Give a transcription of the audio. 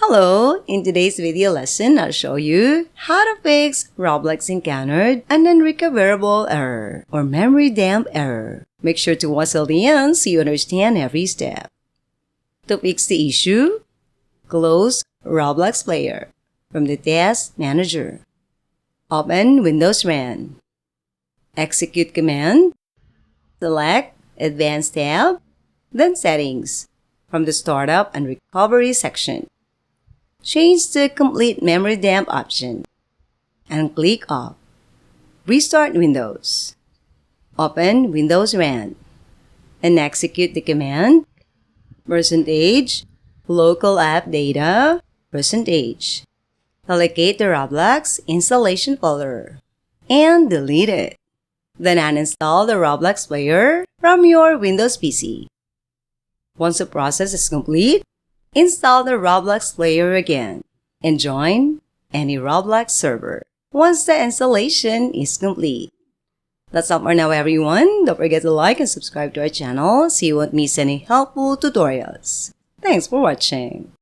Hello! In today's video lesson, I'll show you how to fix Roblox encountered an unrecoverable error or memory dump error. Make sure to watch till the end so you understand every step. To fix the issue, close Roblox player from the Task Manager. Open Windows RAN. Execute command. Select Advanced tab, then Settings from the Startup and Recovery section. Change the Complete Memory Dump option and click Off. Restart Windows. Open Windows RAN and execute the command %local app data %. Allocate the Roblox installation folder and delete it. Then uninstall the Roblox player from your Windows PC. Once the process is complete, install the Roblox player again and join any Roblox server once the installation is complete. That's all for now, everyone. Don't forget to like and subscribe to our channel so you won't miss any helpful tutorials. Thanks for watching.